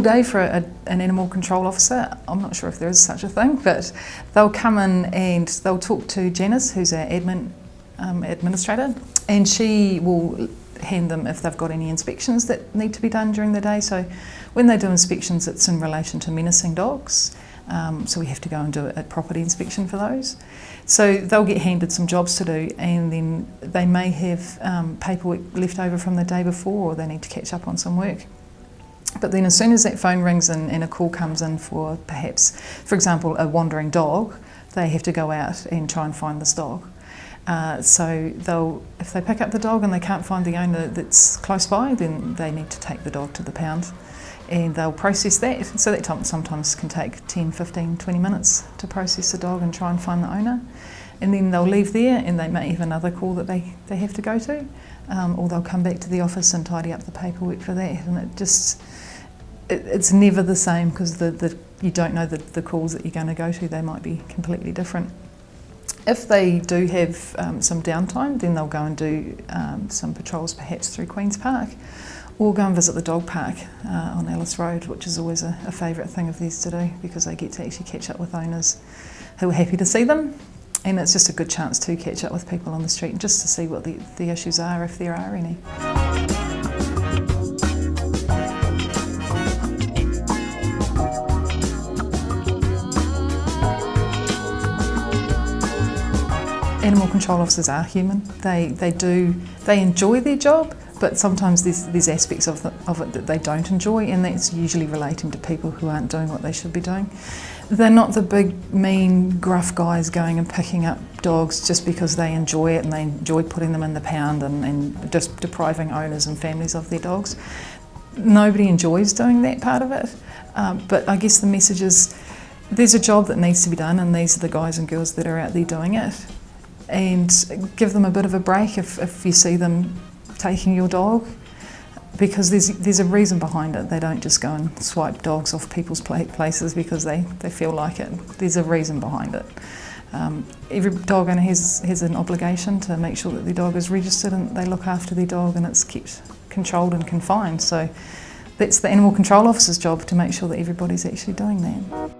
normal day for an animal control officer, I'm not sure if there is such a thing, but they'll come in and they'll talk to Janice, who's our administrator, and she will hand them if they've got any inspections that need to be done during the day. So when they do inspections, it's in relation to menacing dogs. So we have to go and do a property inspection for those. So they'll get handed some jobs to do, and then they may have paperwork left over from the day before, or they need to catch up on some work. But then as soon as that phone rings and a call comes in for perhaps, for example, a wandering dog, they have to go out and try and find this dog. So if they pick up the dog and they can't find the owner that's close by, then they need to take the dog to the pound and they'll process that. So that sometimes can take 10, 15, 20 minutes to process the dog and try and find the owner. And then they'll leave there and they may have another call that they have to go to, or they'll come back to the office and tidy up the paperwork for that. And it's never the same, because you don't know the calls that you're going to go to. They might be completely different. If they do have some downtime, then they'll go and do some patrols perhaps through Queen's Park, or go and visit the dog park on Alice Road, which is always a favourite thing of theirs to do, because they get to actually catch up with owners who are happy to see them, and it's just a good chance to catch up with people on the street and just to see what the issues are, if there are any. Animal control officers are human. They enjoy their job, but sometimes there's aspects of it that they don't enjoy, and that's usually relating to people who aren't doing what they should be doing. They're not the big, mean, gruff guys going and picking up dogs just because they enjoy it and they enjoy putting them in the pound and just depriving owners and families of their dogs. Nobody enjoys doing that part of it, but I guess the message is there's a job that needs to be done, and these are the guys and girls that are out there doing it. And give them a bit of a break if you see them taking your dog, because there's a reason behind it. They don't just go and swipe dogs off people's places because they feel like it. There's a reason behind it. Every dog owner has an obligation to make sure that their dog is registered and they look after their dog and it's kept controlled and confined. So that's the animal control officer's job, to make sure that everybody's actually doing that.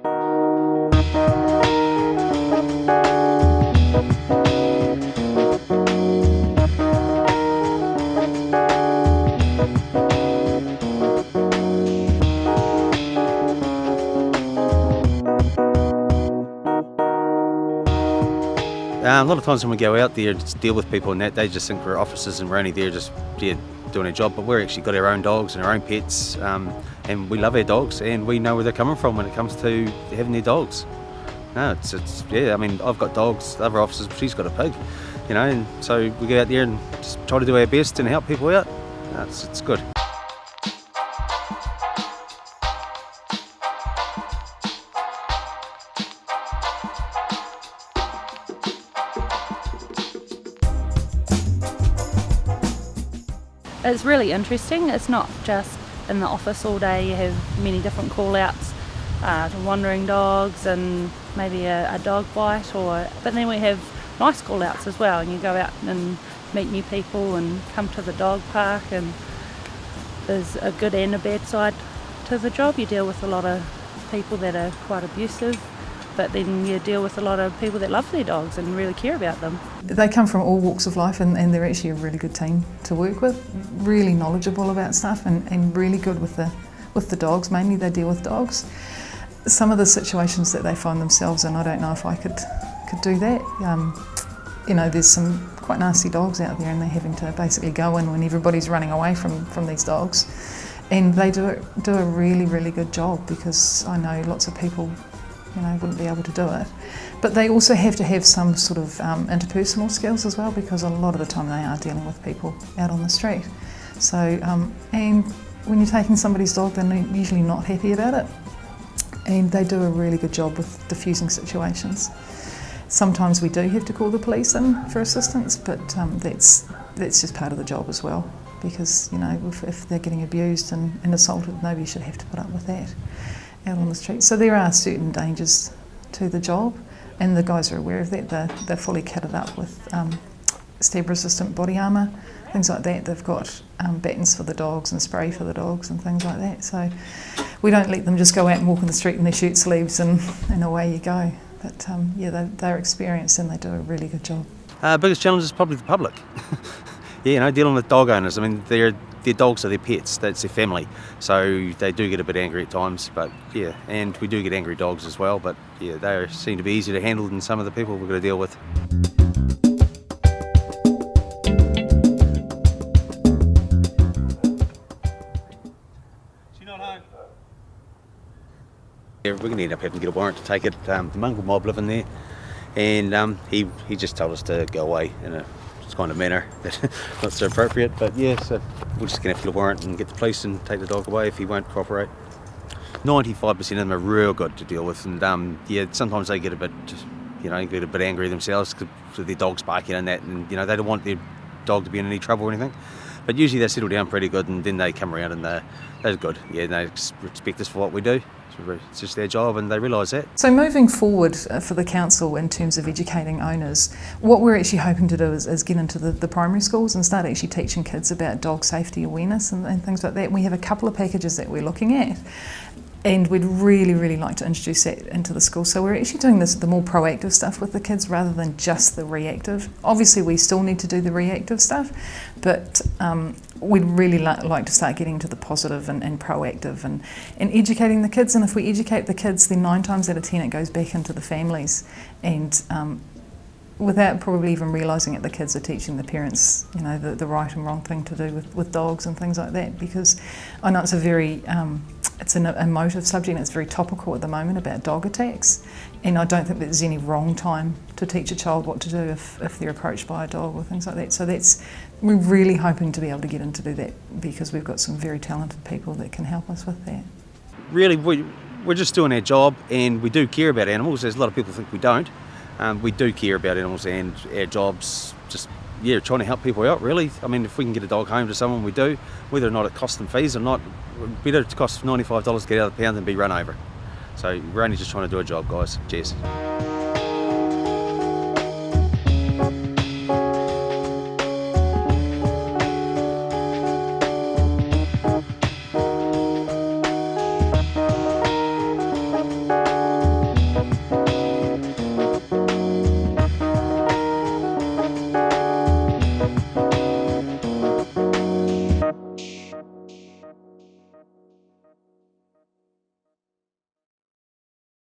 A lot of times when we go out there to deal with people and that, they just think we're officers and we're only there just doing a job, but we've actually got our own dogs and our own pets, and we love our dogs and we know where they're coming from when it comes to having their dogs. No, I mean, I've got dogs, the other officers, she's got a pig, and so we go out there and just try to do our best and help people out. It's good. It's really interesting. It's not just in the office all day. You have many different call-outs to wandering dogs and maybe a dog bite, but then we have nice call-outs as well, and you go out and meet new people and come to the dog park, and there's a good and a bad side to the job. You deal with a lot of people that are quite abusive, but then you deal with a lot of people that love their dogs and really care about them. They come from all walks of life, and they're actually a really good team to work with, really knowledgeable about stuff and really good with the dogs. Mainly they deal with dogs. Some of the situations that they find themselves in, I don't know if I could do that. There's some quite nasty dogs out there, and they're having to basically go in when everybody's running away from these dogs. And they do a really, really good job, because I know lots of people wouldn't be able to do it. But they also have to have some sort of interpersonal skills as well, because a lot of the time they are dealing with people out on the street. So, and when you're taking somebody's dog, they're usually not happy about it. And they do a really good job with diffusing situations. Sometimes we do have to call the police in for assistance, but that's just part of the job as well, because if they're getting abused and assaulted, nobody should have to put up with that out on the street. So there are certain dangers to the job, and the guys are aware of that. They're fully kitted up with step-resistant body armour, things like that. They've got battens for the dogs and spray for the dogs and things like that. So we don't let them just go out and walk in the street in their shirt sleeves and away you go. But yeah, they're experienced and they do a really good job. Biggest challenge is probably the public. Yeah, you know, dealing with dog owners. I mean, their dogs are their pets. That's their family. So they do get a bit angry at times. But yeah, and we do get angry dogs as well. But yeah, they seem to be easier to handle than some of the people we've got to deal with. She's not home. Yeah, we're going to end up having to get a warrant to take it. The mongrel mob live in there, and he just told us to go away in a kind of manner that's not so appropriate. But yeah, so we're just going to have to get a warrant and get the police and take the dog away if he won't cooperate. 95% of them are real good to deal with, and yeah, sometimes they get a bit, get a bit angry themselves because their dog's barking and that, and they don't want their dog to be in any trouble or anything. But usually they settle down pretty good, and then they come around and they're good. Yeah, and they respect us for what we do. It's just their job, and they realise that. So moving forward for the council in terms of educating owners, what we're actually hoping to do is get into the primary schools and start actually teaching kids about dog safety awareness and things like that. We have a couple of packages that we're looking at, and we'd really, really like to introduce that into the school. So we're actually doing the more proactive stuff with the kids rather than just the reactive. Obviously we still need to do the reactive stuff, but we'd really like to start getting to the positive and proactive and educating the kids. And if we educate the kids, then 9 times out of 10 it goes back into the families, and without probably even realising it, the kids are teaching the parents, the right and wrong thing to do with dogs and things like that. Because I know it's a very it's an emotive subject, and it's very topical at the moment about dog attacks, and I don't think there's any wrong time to teach a child what to do if they're approached by a dog or things like that. So we're really hoping to be able to get in to do that, because we've got some very talented people that can help us with that. Really, we're just doing our job, and we do care about animals. There's a lot of people think we don't. We do care about animals, and our job's just trying to help people out, really. I mean, if we can get a dog home to someone, we do. Whether or not it costs them fees or not, better to cost $95 to get out of the pound than be run over. So we're only just trying to do a job, guys. Cheers.